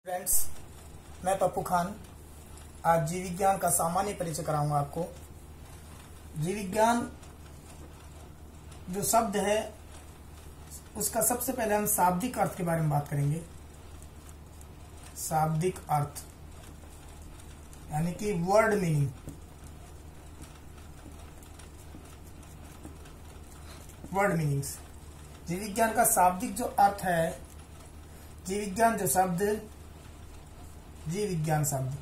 Friends, मैं पप्पू खान आज जीव विज्ञान का सामान्य परिचय कराऊंगा आपको। जीव विज्ञान जो शब्द है उसका सबसे पहले हम शाब्दिक अर्थ के बारे में बात करेंगे। शाब्दिक अर्थ यानी कि वर्ड मीनिंग। वर्ड मीनिंग्स जीव विज्ञान का शाब्दिक जो अर्थ है, जीव विज्ञान जो शब्द, जीव विज्ञान शब्द,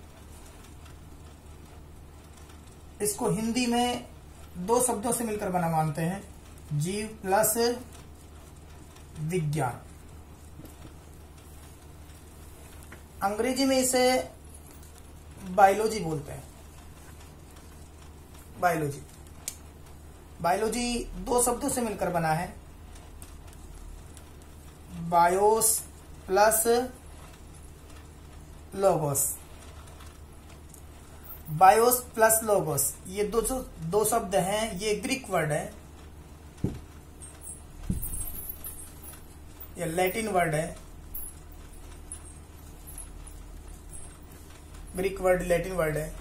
इसको हिंदी में दो शब्दों से मिलकर बना मानते हैं, जीव प्लस विज्ञान। अंग्रेजी में इसे बायोलॉजी बोलते हैं। बायोलॉजी बायोलॉजी दो शब्दों से मिलकर बना है, BIOS plus logos. BIOS plus logos ये दो शब्द हैं। ये ग्रीक वर्ड है, ये लैटिन वर्ड है। ग्रीक वर्ड लैटिन वर्ड है।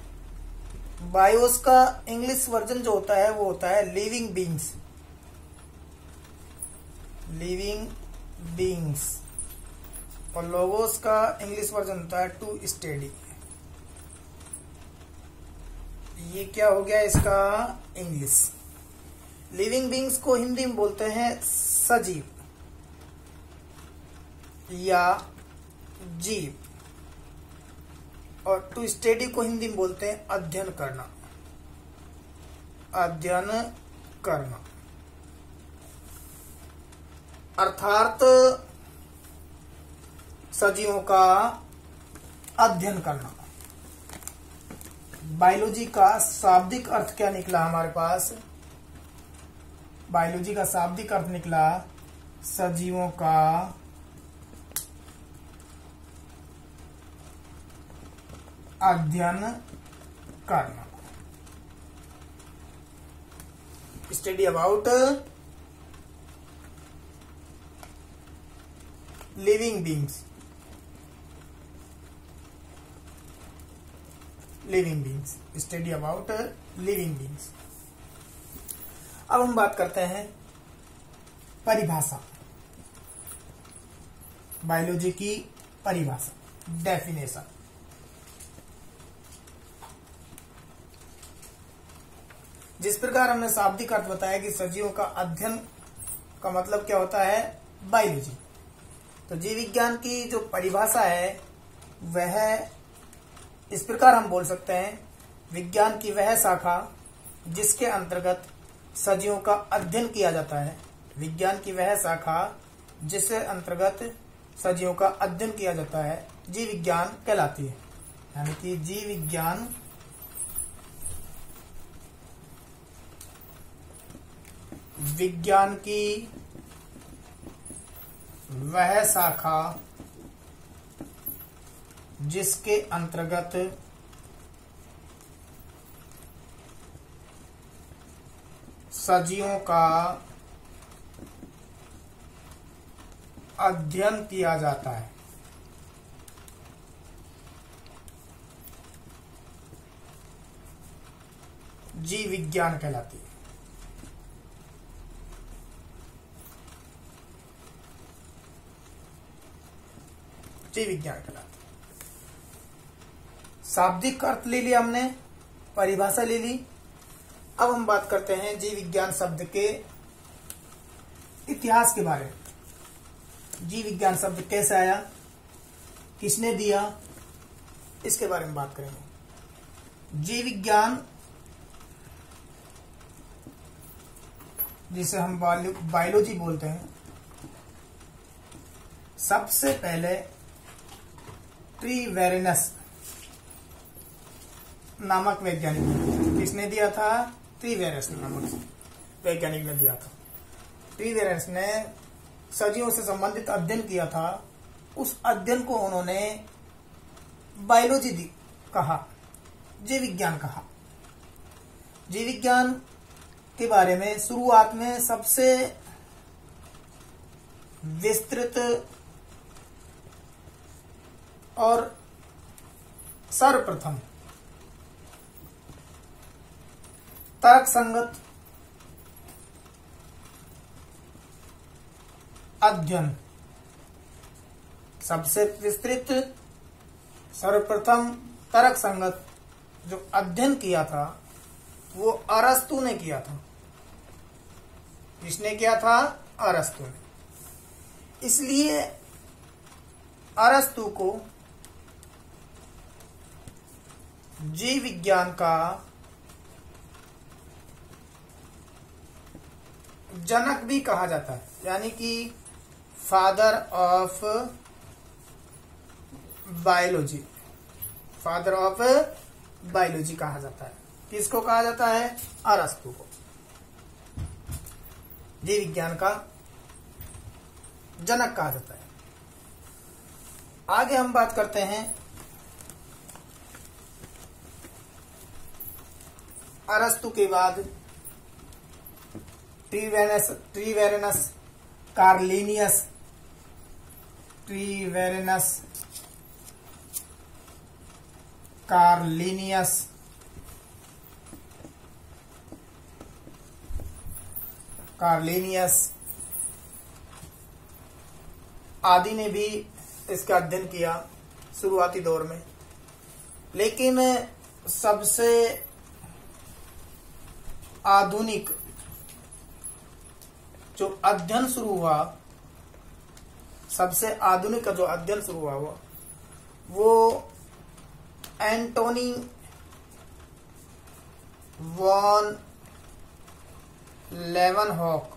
बायोस का इंग्लिश वर्जन जो होता है वो होता है लिविंग बीइंग्स। Living beings. और लोगोस का इंग्लिश वर्जन होता है टू स्टडी। ये क्या हो गया इसका इंग्लिश। लिविंग बीइंग्स को हिंदी में बोलते हैं सजीव या जीव, और टू स्टडी को हिंदी में बोलते हैं अध्ययन करना। अध्ययन करना अर्थात सजीवों का अध्ययन करना। बायोलॉजी का शाब्दिक अर्थ क्या निकला हमारे पास? बायोलॉजी का शाब्दिक अर्थ निकला सजीवों का अध्ययन करना। Study about living beings. Living beings, study about living beings. अब हम बात करते हैं परिभाषा। बायोलॉजी की परिभाषा, डेफिनेशन। जिस प्रकार हमने शाब्दिक अर्थ बताया कि सजीवों का अध्ययन का मतलब क्या होता है, बायोलॉजी, तो जीव विज्ञान की जो परिभाषा है वह इस प्रकार हम बोल सकते हैं, विज्ञान की वह शाखा जिसके अंतर्गत सजीवों का अध्ययन किया जाता है। विज्ञान की वह शाखा जिसके अंतर्गत सजीवों का अध्ययन किया जाता है जीव विज्ञान कहलाती है। यानी कि जीव विज्ञान विज्ञान की वह शाखा जिसके अंतर्गत सजीवों का अध्ययन किया जाता है। जीव विज्ञान कहलाती है। जीव विज्ञान कहलाती है। शाब्दिक अर्थ ले लिया हमने, परिभाषा ले ली। अब हम बात करते हैं जीव विज्ञान शब्द के इतिहास के बारे में। जीव विज्ञान शब्द कैसे आया, किसने दिया, इसके बारे में बात करेंगे। जीव विज्ञान जिसे हम बायोलॉजी बोलते हैं, सबसे पहले ट्रीवेरेनस नामक वैज्ञानिक ने, किसने दिया था? ट्रीवेरेनस नामक वैज्ञानिक ने दिया था। ट्रीवेरेनस ने सजीवों से संबंधित अध्ययन किया था। उस अध्ययन को उन्होंने बायोलॉजी कहा, जीव विज्ञान कहा। जीव विज्ञान के बारे में शुरुआत में सबसे विस्तृत और सर्वप्रथम तर्क संगत अध्ययन, सबसे विस्तृत सर्वप्रथम तर्क संगत जो अध्ययन किया था वो अरस्तु ने किया था। किसने किया था? अरस्तु ने। इसलिए अरस्तु को जीव विज्ञान का जनक भी कहा जाता है, यानी कि father of biology, father of biology कहा जाता है। किसको कहा जाता है? अरस्तु को जीव विज्ञान का जनक कहा जाता है। आगे हम बात करते हैं अरस्तु के बाद ट्रीवेरेनस कार्लिनियस, ट्रीवेरेनस कार्लिनियस, कार्लिनियस आदि ने भी इसका अध्ययन किया शुरुआती दौर में। लेकिन सबसे आधुनिक जो अध्ययन शुरू हुआ, सबसे आधुनिक का जो अध्ययन शुरू हुआ वो एंटोनी वॉन लेवनहॉक,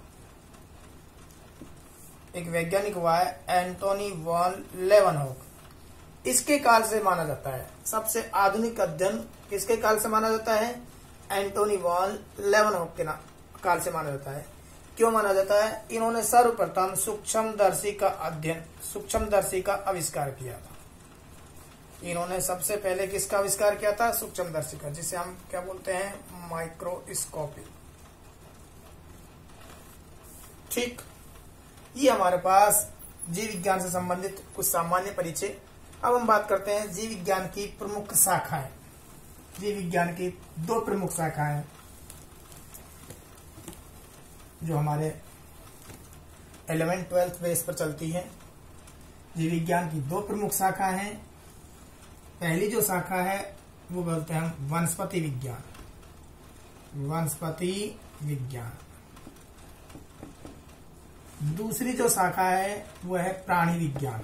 एक वैज्ञानिक हुआ है एंटोनी वॉन लेवनहॉक। इसके काल से माना जाता है। सबसे आधुनिक अध्ययन किसके काल से माना जाता है? एंटोनी वॉन लेवनहॉक के काल से माना जाता है। क्यों माना जाता है? इन्होंने सर्वप्रथम सूक्ष्मदर्शी का अध्ययन, सूक्ष्मदर्शी का आविष्कार किया था। इन्होंने सबसे पहले किसका आविष्कार किया था? सूक्ष्मदर्शी का, जिसे हम क्या बोलते हैं? माइक्रोस्कोपी। ठीक, ये हमारे पास जीव विज्ञान से संबंधित कुछ सामान्य परिचय। अब हम बात करते हैं जीव विज्ञान की प्रमुख शाखाएं। जीव विज्ञान की दो प्रमुख शाखाएं जो हमारे 11th-12th बेस पर चलती है। जीव विज्ञान की दो प्रमुख शाखा हैं। पहली जो शाखा है वो बोलते हैं हम वनस्पति विज्ञान, वनस्पति विज्ञान। दूसरी जो शाखा है वो है प्राणी विज्ञान,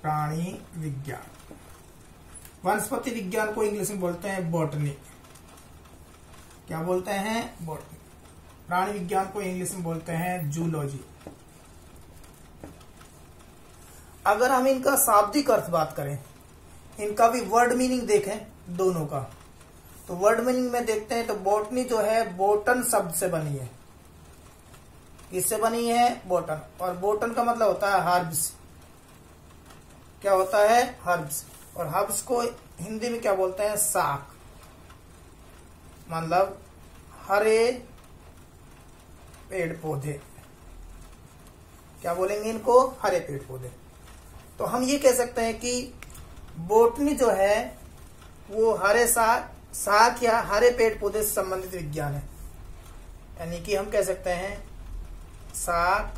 प्राणी विज्ञान। वनस्पति विज्ञान को इंग्लिश में बोलते हैं बॉटनी। क्या बोलते हैं? बॉटनी। प्राणी विज्ञान को इंग्लिश में बोलते हैं जूलॉजी। अगर हम इनका शाब्दिक अर्थ बात करें, इनका भी वर्ड मीनिंग देखें दोनों का, तो वर्ड मीनिंग में देखते हैं तो बॉटनी जो है बोटन शब्द से बनी है। किससे बनी है? बॉटन। और बॉटन का मतलब होता है हर्ब्स। क्या होता है? हर्ब्स। और हर्ब्स को हिंदी में क्या बोलते हैं? शाक। मतलब हरे पेड़ पौधे। क्या बोलेंगे इनको? हरे पेड़ पौधे। तो हम ये कह सकते हैं कि बॉटनी जो है वो हरे शाक या हरे पेड़ पौधे से संबंधित विज्ञान है। यानी कि हम कह सकते हैं शाक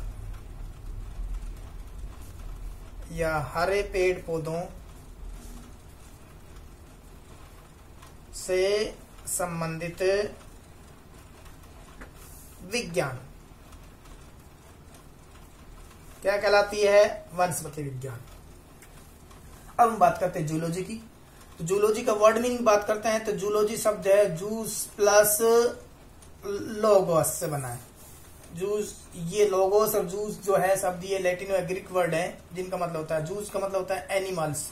या हरे पेड़ पौधों से संबंधित विज्ञान क्या कहलाती है? वनस्पति विज्ञान। अब हम बात करते हैं जूलॉजी की। तो जूलॉजी का वर्ड मीनिंग बात करते हैं तो जूलॉजी शब्द है जूस प्लस लोगोस से बना है। जूस, ये लोगोस और जूस जो है शब्द ये लैटिन और ग्रीक वर्ड है जिनका मतलब होता है, जूस का मतलब होता है एनिमल्स,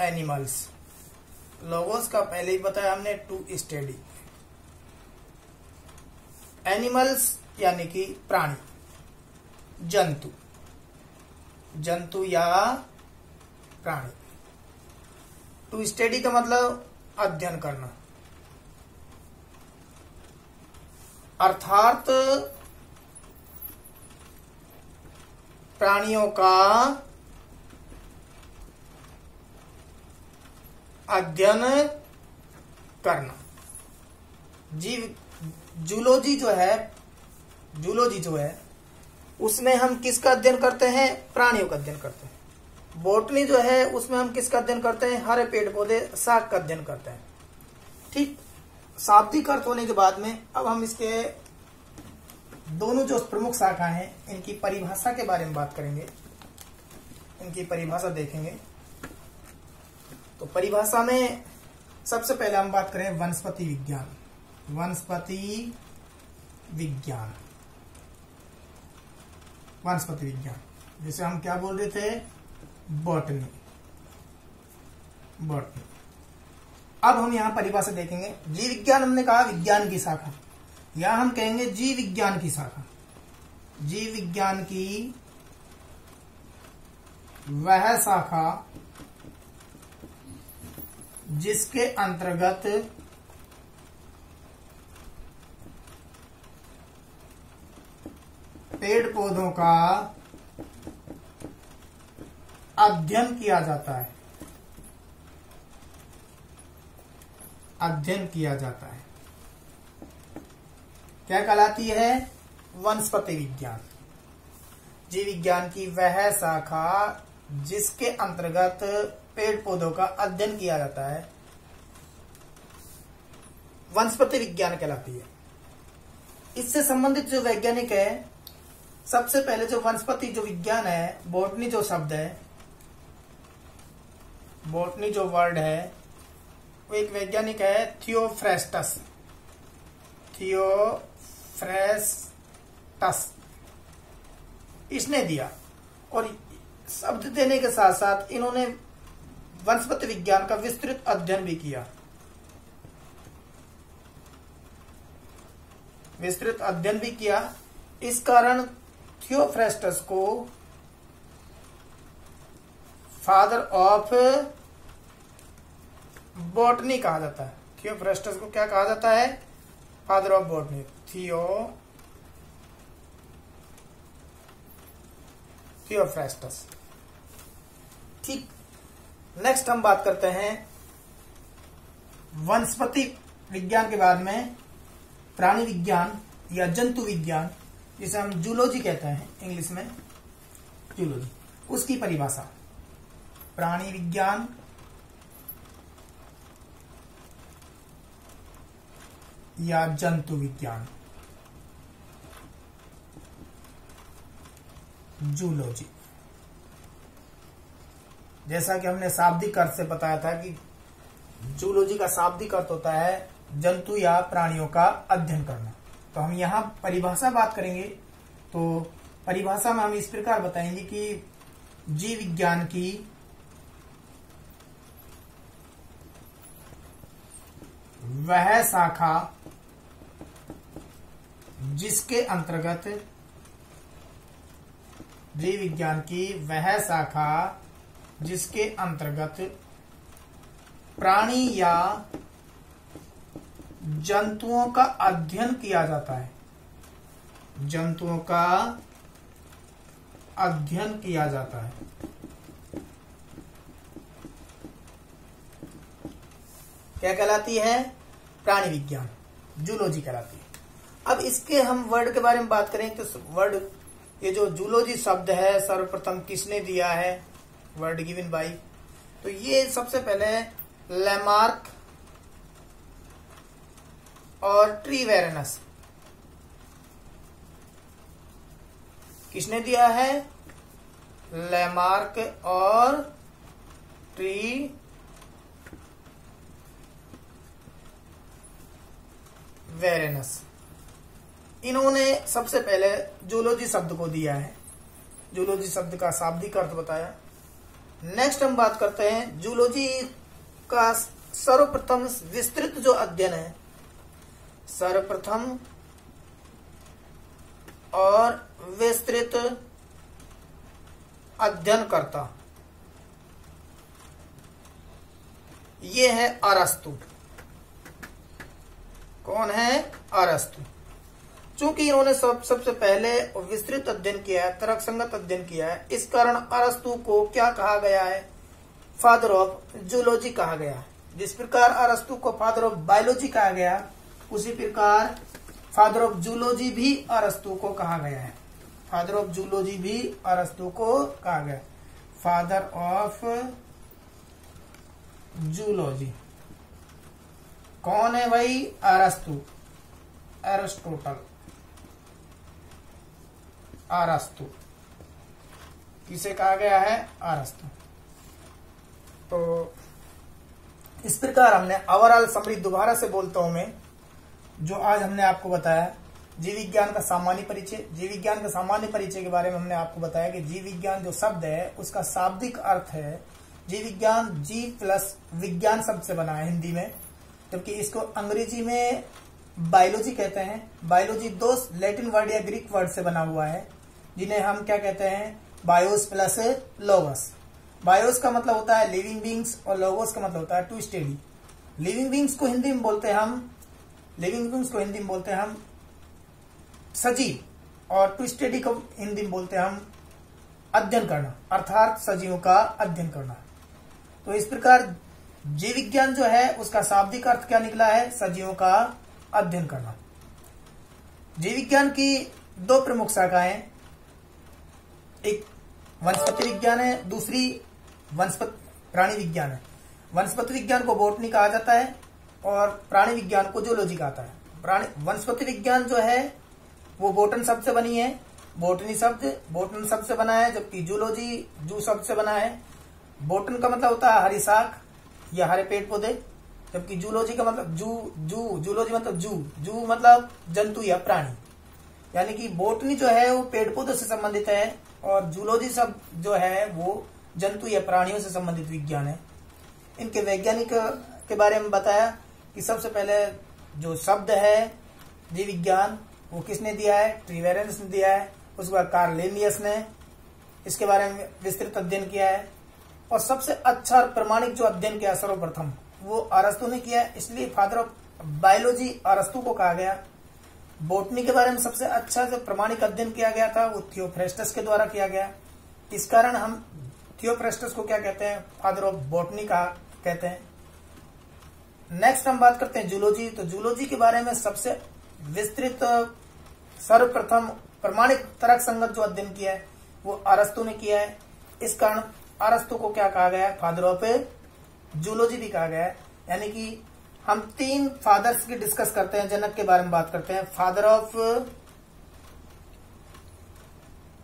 एनिमल्स। लोगोस का पहले ही बताया हमने, टू स्टडी। एनिमल्स यानी कि प्राणी, जंतु, जंतु या प्राणी। टू स्टडी का मतलब अध्ययन करना, अर्थात प्राणियों का अध्ययन करना। जीव जूलॉजी जो है उसमें हम किसका अध्ययन करते हैं? प्राणियों का अध्ययन करते हैं। बॉटनी जो है उसमें हम किसका अध्ययन करते हैं? हरे पेड़ पौधे, शाक का अध्ययन करते हैं। ठीक, शाब्दिक अर्थ होने के बाद में अब हम इसके दोनों जो प्रमुख शाखा हैं इनकी परिभाषा के बारे में बात करेंगे, इनकी परिभाषा देखेंगे। तो परिभाषा में सबसे पहले हम बात करें वनस्पति विज्ञान। वनस्पति विज्ञान जिसे हम क्या बोल रहे थे? बॉटनी। अब हम यहाँ परिभाषा देखेंगे। जीव विज्ञान हमने कहा विज्ञान की शाखा, या हम कहेंगे जीव विज्ञान की शाखा। जीव विज्ञान की वह शाखा जिसके अंतर्गत पेड़ पौधों का अध्ययन किया जाता है। क्या कहलाती है? वनस्पति विज्ञान। जीव विज्ञान की वह शाखा जिसके अंतर्गत पेड़ पौधों का अध्ययन किया जाता है, वनस्पति विज्ञान कहलाती है। इससे संबंधित जो वैज्ञानिक है, सबसे पहले जो वनस्पति जो विज्ञान है, बॉटनी जो शब्द है, बॉटनी जो वर्ड है, वो एक वैज्ञानिक है थियोफ्रेस्टस। इसने दिया, और शब्द देने के साथ साथ इन्होंने वनस्पति विज्ञान का विस्तृत अध्ययन भी किया। इस कारण थियोफ्रेस्टस को फादर ऑफ बॉटनी कहा जाता है। थियोफ्रेस्टस को क्या कहा जाता है? Father of botany. थियोफ्रेस्टस। ठीक, नेक्स्ट हम बात करते हैं वनस्पति विज्ञान के बाद में प्राणी विज्ञान या जंतु विज्ञान, जिसे हम जूलॉजी कहते हैं इंग्लिश में, जूलॉजी। उसकी परिभाषा प्राणी विज्ञान या जंतु विज्ञान, जूलॉजी। जैसा कि हमने शाब्दिक अर्थ से बताया था कि जूलॉजी का शाब्दिक अर्थ होता है जंतु या प्राणियों का अध्ययन करना। तो हम यहाँ परिभाषा बात करेंगे। तो परिभाषा में हम इस प्रकार बताएंगे कि जीव विज्ञान की वह शाखा जिसके अंतर्गत जीव विज्ञान की वह शाखा जिसके अंतर्गत प्राणी या जंतुओं का अध्ययन किया जाता है। जंतुओं का अध्ययन किया जाता है। क्या कहलाती है? प्राणी विज्ञान, जूलॉजी कहलाती है। अब इसके हम वर्ड के बारे में बात करें तो वर्ड, ये जो जूलॉजी शब्द है सर्वप्रथम किसने दिया है? वर्ड गिवन बाय, तो ये सबसे पहले लैमार्क और ट्रीवेरेनस किसने दिया है? लैमार्क और ट्रीवेरेनस, इन्होंने सबसे पहले जूलॉजी शब्द को दिया है। जूलॉजी शब्द का शाब्दिक अर्थ बताया। नेक्स्ट हम बात करते हैं जूलॉजी का सर्वप्रथम विस्तृत जो अध्ययन है, सर्वप्रथम और विस्तृत अध्ययन करता, ये है अरस्तु। कौन है? अरस्तु। चूंकि इन्होंने सबसे पहले विस्तृत अध्ययन किया है, तर्कसंगत अध्ययन किया है, इस कारण अरस्तु को क्या कहा गया है? फादर ऑफ जूलॉजी कहा गया है। जिस प्रकार अरस्तु को फादर ऑफ बायोलॉजी कहा गया, उसी प्रकार फादर ऑफ जूलॉजी भी अरस्तु को कहा गया है। फादर ऑफ जूलॉजी भी अरस्तु को कहा गया। फादर ऑफ जूलॉजी कौन है भाई? अरस्तु, एरिस्टोटल, अरस्तु। किसे कहा गया है? अरस्तु। तो इस प्रकार हमने ओवरऑल समरी दोबारा से बोलता हूं मैं, जो आज हमने आपको बताया जीव विज्ञान का सामान्य परिचय। जीव विज्ञान का सामान्य परिचय के बारे में हमने आपको बताया कि जीव विज्ञान जो शब्द है उसका शाब्दिक अर्थ है जीव विज्ञान, जीव प्लस विज्ञान शब्द से बना है हिंदी में, जबकि इसको अंग्रेजी में बायोलॉजी कहते हैं। बायोलॉजी दो लैटिन वर्ड या ग्रीक वर्ड से बना हुआ है, जिन्हें हम क्या कहते हैं? BIOS plus लोगस। बायोस का मतलब होता है लिविंग बींग्स और लोगोस का मतलब होता है टू स्टडी। लिविंग बींग्स को हिंदी में बोलते हैं हम सजीव, और टू स्टडी को हिंदी में बोलते हैं हम अध्ययन करना, अर्थात सजीवों का अध्ययन करना। तो इस प्रकार जीव विज्ञान जो है उसका शाब्दिक अर्थ क्या निकला है? सजीवों का अध्ययन करना। जीव विज्ञान की दो प्रमुख शाखाएं, एक वनस्पति विज्ञान है, दूसरी प्राणी विज्ञान है। वनस्पति विज्ञान को बॉटनी कहा जाता है और प्राणी विज्ञान को जूलॉजी कहा है। वनस्पति विज्ञान जो है वो बोटन शब्द से बनी है, बोटनी शब्द से बना है, जबकि जूलॉजी जू शब्द से बना है। बोटन का मतलब होता है हरी शाख या हरे पेड़ पौधे, जबकि जूलॉजी का मतलब जूलॉजी मतलब जू मतलब जंतु या प्राणी। यानी कि बोटनी जो है वो पेड़ पौधों से संबंधित है और जूलॉजी शब्द जो है वो जंतु या प्राणियों से संबंधित विज्ञान है। इनके वैज्ञानिक के बारे में बताया कि सबसे पहले जो शब्द है जीव विज्ञान वो किसने दिया है? ट्रीवेरेंस ने दिया है। उसके बाद कार्ल लिनियस ने इसके बारे में विस्तृत अध्ययन किया है, और सबसे अच्छा और प्रमाणिक जो अध्ययन किया सर्वप्रथम वो अरस्तु ने किया, इसलिए फादर ऑफ बायोलॉजी अरस्तु को कहा गया। बोटनी के बारे में सबसे अच्छा जो प्रमाणिक अध्ययन किया गया था वो थियोफ्रेस्टस के द्वारा किया गया। इस कारण हम थियोफ्रेस्टस को क्या कहते हैं? फादर ऑफ बोटनी का कहते हैं। नेक्स्ट हम बात करते हैं जूलॉजी। तो जूलॉजी के बारे में सबसे विस्तृत सर्वप्रथम प्रमाणिक तर्क संगत जो अध्ययन किया है वो अरस्तु ने किया है। इस कारण अरस्तु को क्या कहा गया है? फादर ऑफ जूलॉजी भी कहा गया है। यानी कि हम तीन फादर्स की डिस्कस करते हैं, जनक के बारे में बात करते हैं। Father of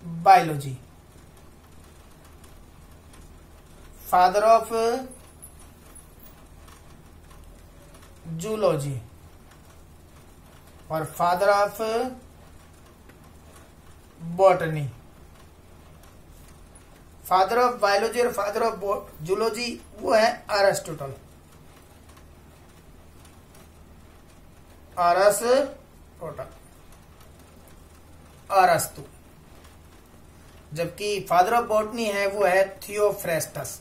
biology, father of zoology और father of botany. Father of biology और फादर ऑफ जूलॉजी वो है अरिस्टोटल, अरस्तु। जबकि फादर ऑफ बॉटनी है वो है थियोफ्रेस्टस।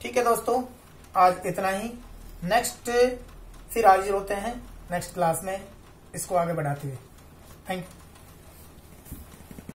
ठीक है दोस्तों, आज इतना ही। नेक्स्ट फिर हाजिर होते हैं नेक्स्ट क्लास में इसको आगे बढ़ाते हुए। Thank you.